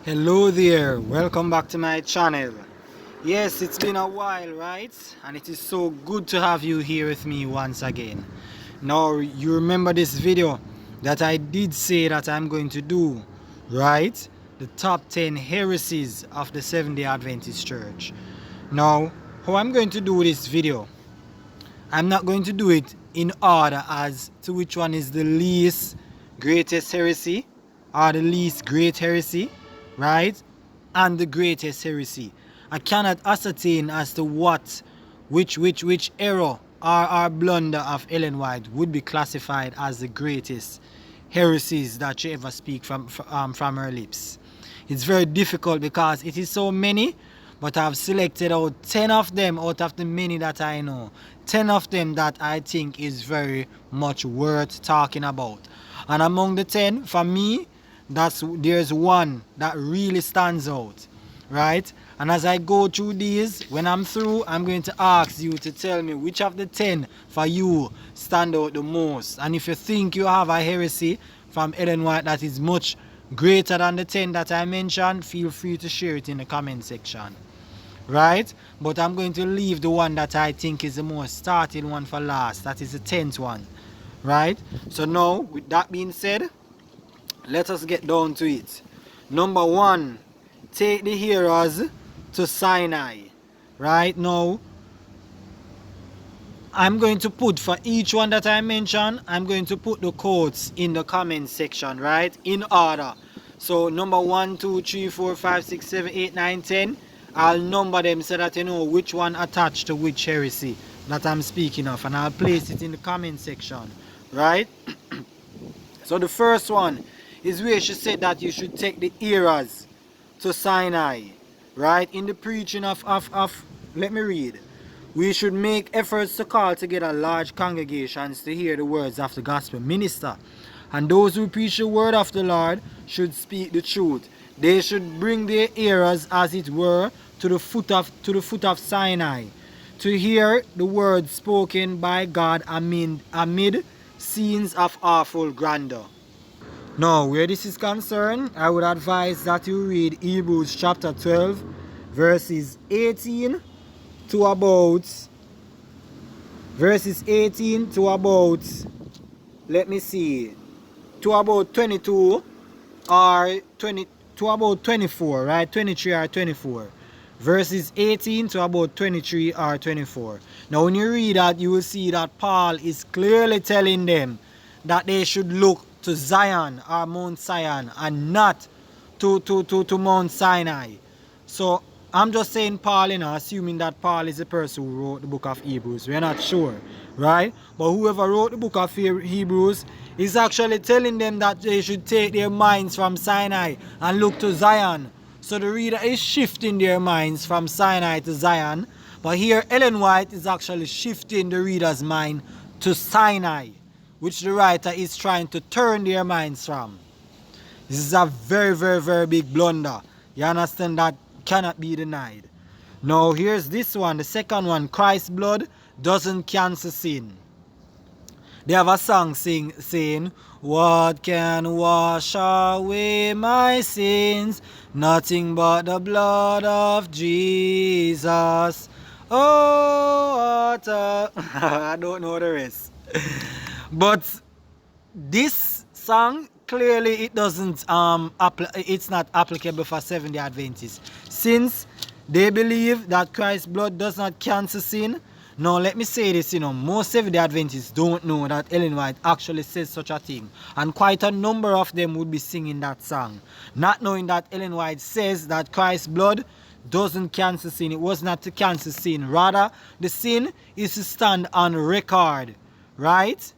Hello there, welcome back to my channel. Yes, it's been a while, right? And it is so good to have you here with me once again. Now, you remember this video that I did say that I'm going to do, right? The top 10 heresies of the Seventh Day Adventist Church. Now, how I'm going to do this video, I'm not going to do it in order as to which one is the least greatest heresy or the least great heresy, right? And the greatest heresy. I cannot ascertain as to which error or blunder of Ellen White would be classified as the greatest heresies that she ever speak from her lips. It's very difficult because it is so many, but I've selected out 10 of them out of the many that I know. 10 of them that I think is very much worth talking about. And among the 10, for me, there's one that really stands out, right? And as I go through these, when I'm through, I'm going to ask you to tell me which of the 10 for you stand out the most. And if you think you have a heresy from Ellen White that is much greater than the 10 that I mentioned, feel free to share it in the comment section, right? But I'm going to leave the one that I think is the most starting one for last. That is the 10th one, right? So now, with that being said, let us get down to it. Number 1, take the hearers to Sinai. Right now, I'm going to put for each one that I mentioned, I'm going to put the quotes in the comment section, right? In order. So number 1, 2, 3, 4, 5, 6, 7, 8, 9, 10. I'll number them so that you know which one attached to which heresy that I'm speaking of, and I'll place it in the comment section, right? So the first one is where she said that you should take the hearers to Sinai, right? In the preaching of let me read. We should make efforts to call together large congregations to hear the words of the gospel minister. And those who preach the word of the Lord should speak the truth. They should bring their hearers, as it were, to the foot of Sinai, to hear the words spoken by God amid scenes of awful grandeur. Now, where this is concerned, I would advise that you read Hebrews chapter 12, verses 18 to about, let me see, to about 22 or 20, to about 24, right? 23 or 24. Verses 18 to about 23 or 24. Now, when you read that, you will see that Paul is clearly telling them that they should look to Zion or Mount Zion and not to Mount Sinai. So I'm just saying Paul, assuming that Paul is the person who wrote the book of Hebrews. We're not sure, right? But whoever wrote the book of Hebrews is actually telling them that they should take their minds from Sinai and look to Zion. So the reader is shifting their minds from Sinai to Zion. But here Ellen White is actually shifting the reader's mind to Sinai, which the writer is trying to turn their minds from. This is a very, very, very big blunder. You understand? That cannot be denied. Now here's this one, the second one. Christ's blood doesn't cancel sin. They have a song saying, what can wash away my sins? Nothing but the blood of Jesus. Oh, what a... I don't know the rest. But this song, clearly it doesn't it's not applicable for Seventh Day Adventists, since they believe that Christ's blood does not cancel sin. Now let me say this, most Seventh Day Adventists don't know that Ellen White actually says such a thing, and quite a number of them would be singing that song, not knowing that Ellen White says that Christ's blood doesn't cancel sin. It was not to cancel sin, rather the sin is to stand on record, right,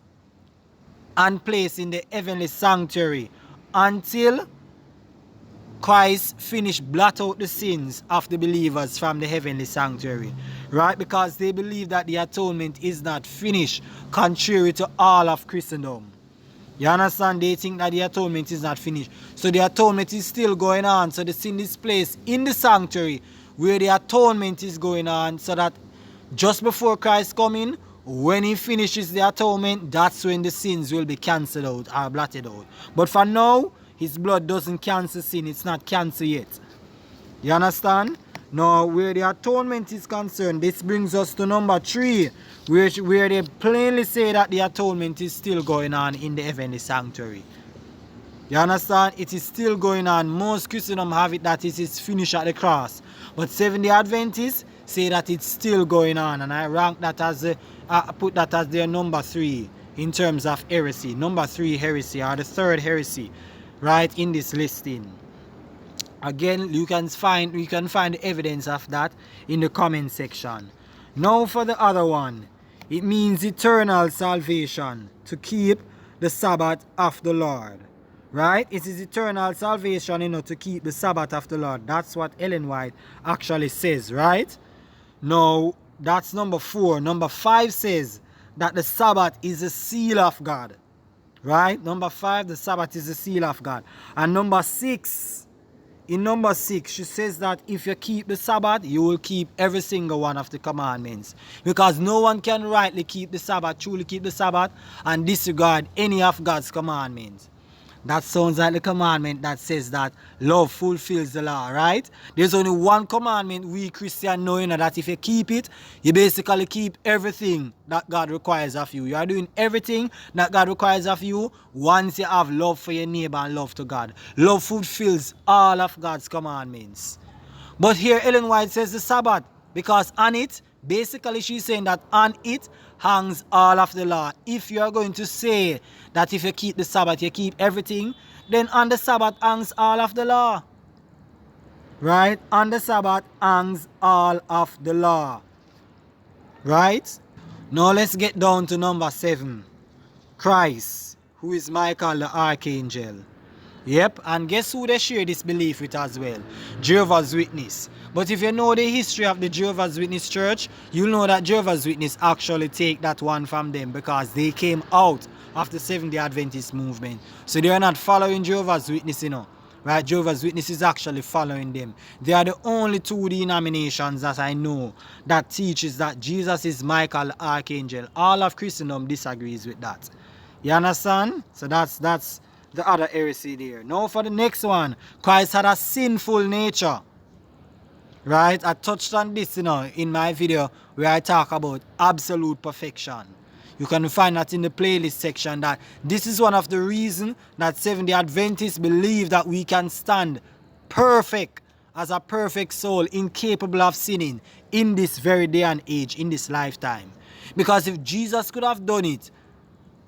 and placed in the heavenly sanctuary until Christ finished blot out the sins of the believers from the heavenly sanctuary, right? Because they believe that the atonement is not finished, contrary to all of Christendom. You understand? They think that the atonement is not finished. So the atonement is still going on. So the sin is placed in the sanctuary where the atonement is going on, so that just before Christ coming, when he finishes the atonement, that's when the sins will be cancelled out or blotted out. But for now, His blood doesn't cancel sin. It's not cancer yet. You understand? Now, where the atonement is concerned, this brings us to number 3, where they plainly say that the atonement is still going on in the heavenly sanctuary. You understand? It is still going on. Most Christendom have it that it is finished at the cross. But Seventh Day Adventists say that it's still going on. And I rank that as, put that as their number 3 in terms of heresy. Number 3 heresy, or the third heresy, right, in this listing. Again, you can find the evidence of that in the comment section. Now for the other one. It means eternal salvation, to keep the Sabbath of the Lord. Right? It is eternal salvation, to keep the Sabbath of the Lord. That's what Ellen White actually says, right? Now, that's number 4. Number 5 says that the Sabbath is a seal of God. Right? Number 5, the Sabbath is a seal of God. And number 6, in number 6, she says that if you keep the Sabbath, you will keep every single one of the commandments. Because no one can rightly keep the Sabbath, truly keep the Sabbath, and disregard any of God's commandments. That sounds like the commandment that says that love fulfills the law, right? There's only one commandment we Christians know, that if you keep it, you basically keep everything that God requires of you. You are doing everything that God requires of you once you have love for your neighbor and love to God. Love fulfills all of God's commandments. But here Ellen White says the Sabbath, because on it, basically she's saying that on it hangs all of the law. If you are going to say that if you keep the Sabbath, you keep everything, then on the Sabbath hangs all of the law. Right? On the Sabbath hangs all of the law. Right? Now let's get down to number 7. Christ, who is Michael the Archangel. Yep, and guess who they share this belief with as well? Jehovah's Witness. But if you know the history of the Jehovah's Witness church, you'll know that Jehovah's Witness actually take that one from them, because they came out of the Seventh Day Adventist movement. So they are not following Jehovah's Witness, Right? Jehovah's Witness is actually following them. They are the only 2 denominations that I know that teaches that Jesus is Michael the Archangel. All of Christendom disagrees with that. You understand? So that's the other heresy there. Now for the next one. Christ had a sinful nature. Right? I touched on this, in my video where I talk about absolute perfection. You can find that in the playlist section, that this is one of the reasons that Seventh Day Adventists believe that we can stand perfect as a perfect soul, incapable of sinning in this very day and age, in this lifetime. Because if Jesus could have done it,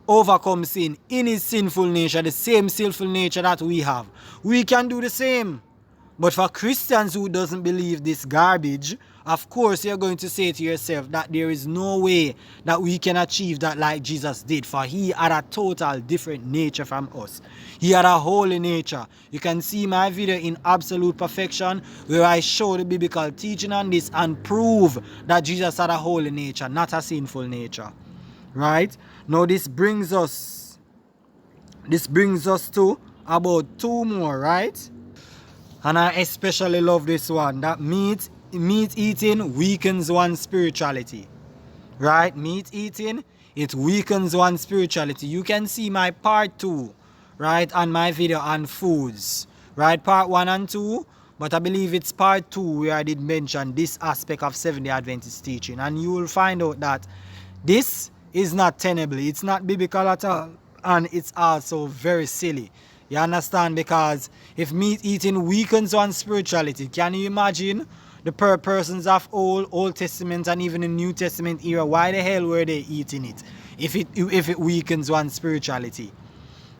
overcome sin in his sinful nature, the same sinful nature that we have, we can do the same. But for Christians who doesn't believe this garbage, of course you're going to say to yourself that there is no way that we can achieve that like Jesus did, for he had a total different nature from us. He had a holy nature. You can see my video in Absolute Perfection where I show the biblical teaching on this and prove that Jesus had a holy nature, not a sinful nature. Right? Now this brings us to about 2 more, right? And I especially love this one, that meat eating weakens one's spirituality. Right? Meat eating, it weakens one's spirituality. You can see my part 2, right, on my video on foods. Right? Part 1 and 2, but I believe it's part 2 where I did mention this aspect of Seventh Day Adventist teaching. And you will find out that this is not tenable. It's not biblical at all. And it's also very silly. You understand? Because if meat eating weakens one's spirituality, can you imagine the persons of Old Testament and even the New Testament era? Why the hell were they eating it if it weakens one's spirituality?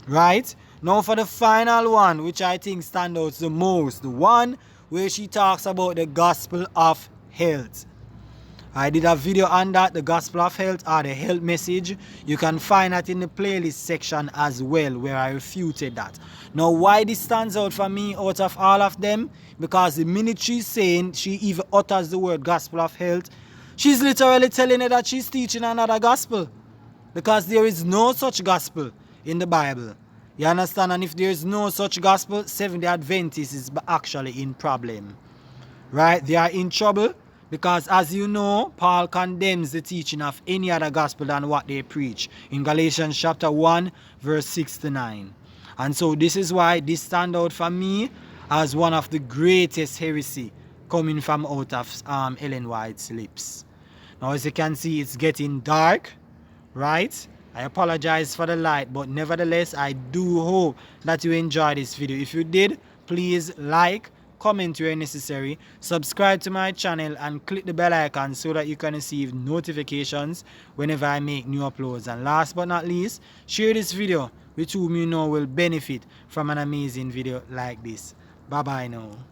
Right? Now for the final one, which I think stands out the most, the one where she talks about the gospel of health. I did a video on that, the gospel of health, or the health message. You can find that in the playlist section as well, where I refuted that. Now, why this stands out for me out of all of them? Because the minute she's saying, she even utters the word gospel of health, she's literally telling her that she's teaching another gospel. Because there is no such gospel in the Bible. You understand? And if there is no such gospel, Seventh Day Adventists is actually in problem. Right? They are in trouble. Because as you know, Paul condemns the teaching of any other gospel than what they preach in Galatians chapter 1, verse 6 to 9. And so this is why this stand out for me as one of the greatest heresy coming from out of Ellen White's lips. Now as you can see, it's getting dark, right? I apologize for the light, but nevertheless I do hope that you enjoyed this video. If you did, please like, comment where necessary, subscribe to my channel, and click the bell icon so that you can receive notifications whenever I make new uploads. And last but not least, share this video with whom you know will benefit from an amazing video like this. Bye bye now.